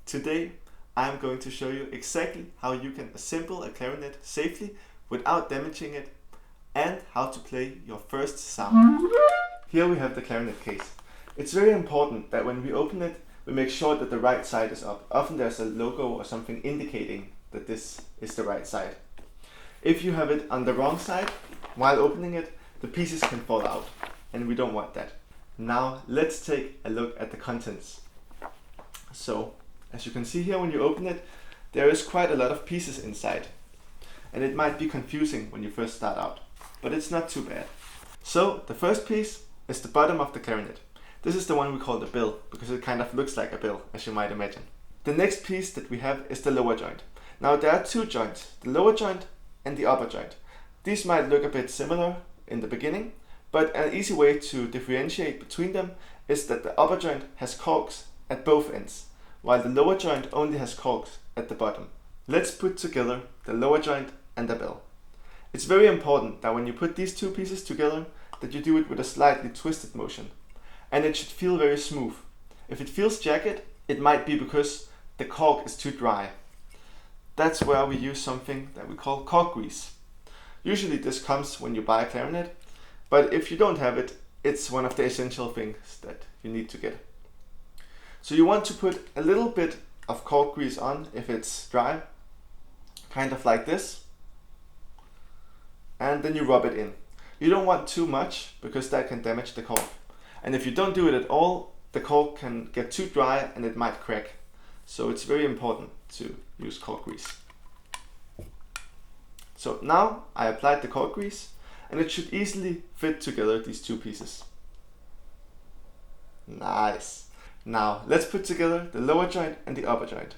Today I'm going to show you exactly how you can assemble a clarinet safely without damaging it and how to play your first sound. Here we have the clarinet case. It's very important that when we open it, we make sure that the right side is up. Often there's a logo or something indicating that this is the right side. If you have it on the wrong side, while opening it, the pieces can fall out, and we don't want that. Now let's take a look at the contents. So, as you can see here, when you open it, there is quite a lot of pieces inside. And it might be confusing when you first start out, but it's not too bad. So, the first piece is the bottom of the clarinet. This is the one we call the bill, because it kind of looks like a bill, as you might imagine. The next piece that we have is the lower joint. Now there are two joints, the lower joint and the upper joint. These might look a bit similar in the beginning, but an easy way to differentiate between them is that the upper joint has corks at both ends, while the lower joint only has corks at the bottom. Let's put together the lower joint and the bill. It's very important that when you put these two pieces together, that you do it with a slightly twisted motion. And it should feel very smooth. If it feels jagged, it might be because the cork is too dry. That's where we use something that we call cork grease. Usually this comes when you buy a clarinet, but if you don't have it, it's one of the essential things that you need to get. So you want to put a little bit of cork grease on if it's dry, kind of like this, and then you rub it in. You don't want too much because that can damage the cork. And if you don't do it at all, the cork can get too dry and it might crack. So it's very important to use cork grease. So now I applied the cork grease and it should easily fit together these two pieces. Nice. Now let's put together the lower joint and the upper joint.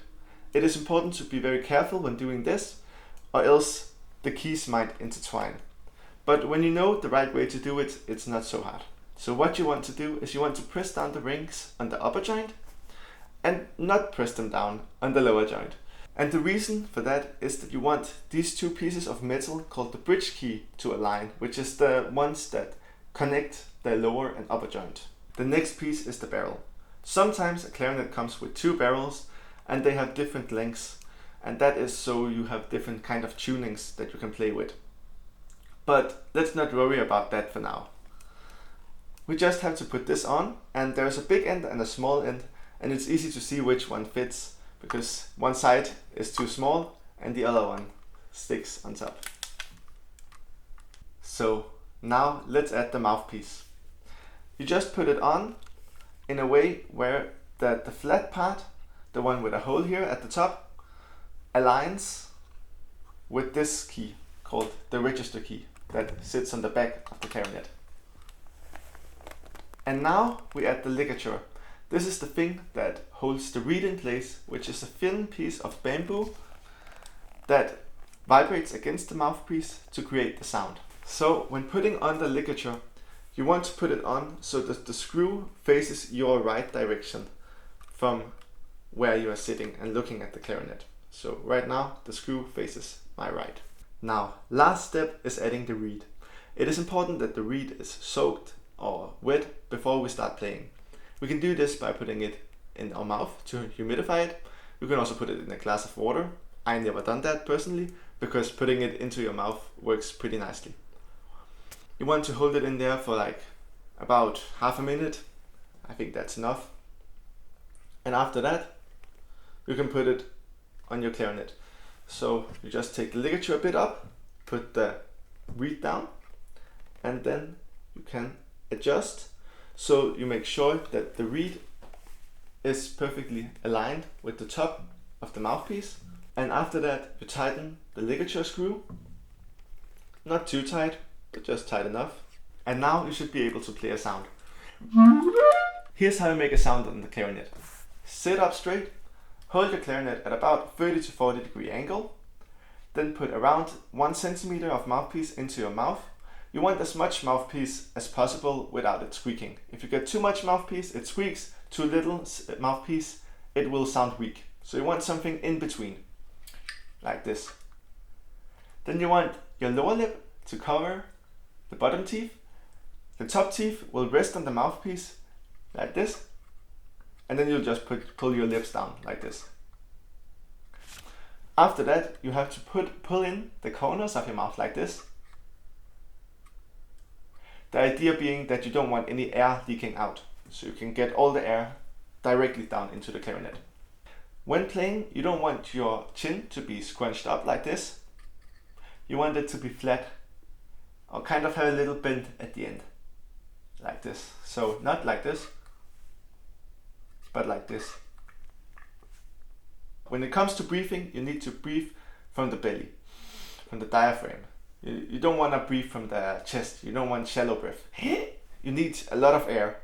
It is important to be very careful when doing this, or else the keys might intertwine. But when you know the right way to do it, it's not so hard. So what you want to do is you want to press down the rings on the upper joint and not press them down on the lower joint. And the reason for that is that you want these two pieces of metal called the bridge key to align, which is the ones that connect the lower and upper joint. The next piece is the barrel. Sometimes a clarinet comes with two barrels and they have different lengths, and that is so you have different kind of tunings that you can play with. But let's not worry about that for now. We just have to put this on, and there's a big end and a small end, and it's easy to see which one fits because one side is too small and the other one sticks on top. So now let's add the mouthpiece. You just put it on in a way where the flat part, the one with a hole here at the top, aligns with this key called the register key that sits on the back of the clarinet. And now we add the ligature. This is the thing that holds the reed in place, which is a thin piece of bamboo that vibrates against the mouthpiece to create the sound. So when putting on the ligature, you want to put it on so that the screw faces your right direction from where you are sitting and looking at the clarinet. So right now the screw faces my right. Now, last step is adding the reed. It is important that the reed is soaked or wet before we start playing. We can do this by putting it in our mouth to humidify it. You can also put it in a glass of water. I never done that personally because putting it into your mouth works pretty nicely. You want to hold it in there for like about half a minute. I think that's enough. And after that, you can put it on your clarinet. So you just take the ligature a bit up, put the reed down, and then you can adjust so you make sure that the reed is perfectly aligned with the top of the mouthpiece. And after that you tighten the ligature screw, not too tight, but just tight enough. And now you should be able to play a sound. Here's how you make a sound on the clarinet. Sit up straight, hold your clarinet at about 30 to 40 degree angle, then put around 1 centimeter of mouthpiece into your mouth. You want as much mouthpiece as possible without it squeaking. If you get too much mouthpiece, it squeaks. Too little mouthpiece, it will sound weak. So you want something in between, like this. Then you want your lower lip to cover the bottom teeth. The top teeth will rest on the mouthpiece, like this. And then you'll just pull your lips down, like this. After that, you have to pull in the corners of your mouth like this. The idea being that you don't want any air leaking out, so you can get all the air directly down into the clarinet. When playing, you don't want your chin to be scrunched up like this. You want it to be flat, or kind of have a little bend at the end, like this. So not like this, but like this. When it comes to breathing, you need to breathe from the belly, from the diaphragm. You don't want to breathe from the chest. You don't want shallow breath. You need a lot of air.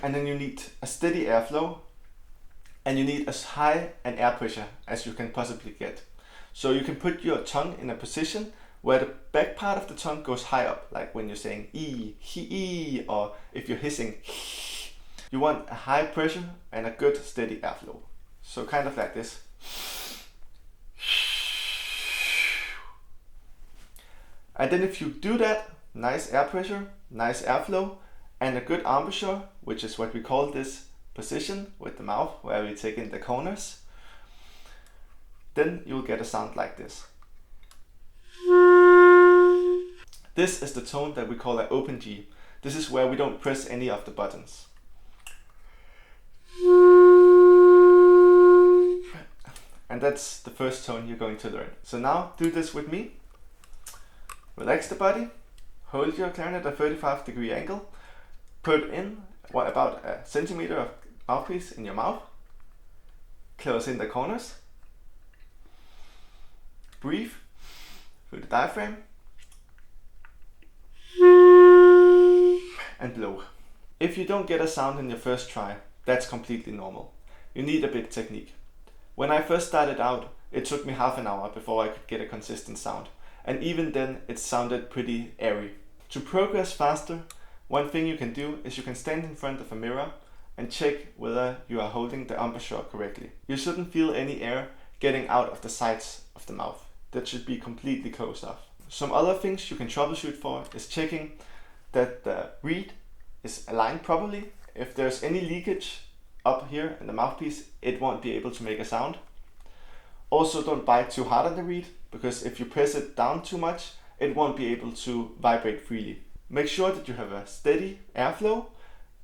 And then you need a steady airflow, and you need as high an air pressure as you can possibly get. So you can put your tongue in a position where the back part of the tongue goes high up, like when you're saying E, he, or if you're hissing. You want a high pressure and a good steady airflow. So kind of like this. And then if you do that, nice air pressure, nice airflow, and a good embouchure, which is what we call this position with the mouth, where we take in the corners, then you'll get a sound like this. This is the tone that we call an open G. This is where we don't press any of the buttons. And that's the first tone you're going to learn. So now do this with me. Relax the body, hold your clarinet at a 35-degree angle, put in about a centimeter of mouthpiece in your mouth, close in the corners, breathe through the diaphragm, and blow. If you don't get a sound in your first try, that's completely normal. You need a bit technique. When I first started out, it took me half an hour before I could get a consistent sound. And even then, it sounded pretty airy. To progress faster, one thing you can do is you can stand in front of a mirror and check whether you are holding the embouchure correctly. You shouldn't feel any air getting out of the sides of the mouth. That should be completely closed off. Some other things you can troubleshoot for is checking that the reed is aligned properly. If there's any leakage up here in the mouthpiece, it won't be able to make a sound. Also, don't bite too hard on the reed, because if you press it down too much, it won't be able to vibrate freely. Make sure that you have a steady airflow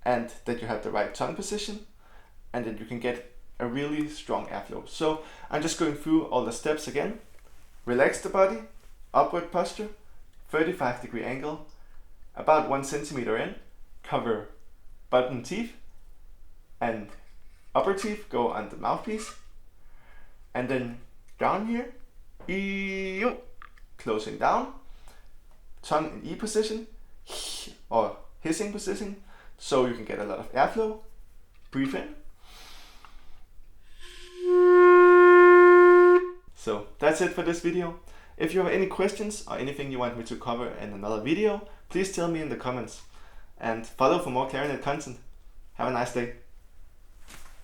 and that you have the right tongue position and that you can get a really strong airflow. So I'm just going through all the steps again. Relax the body, upward posture, 35-degree angle, about 1 centimeter in, cover bottom teeth and upper teeth go on the mouthpiece, and then down here, closing down, tongue in E position or hissing position, so you can get a lot of airflow. Breathe in. So that's it for this video. If you have any questions or anything you want me to cover in another video, please tell me in the comments, and follow for more clarinet content. Have a nice day.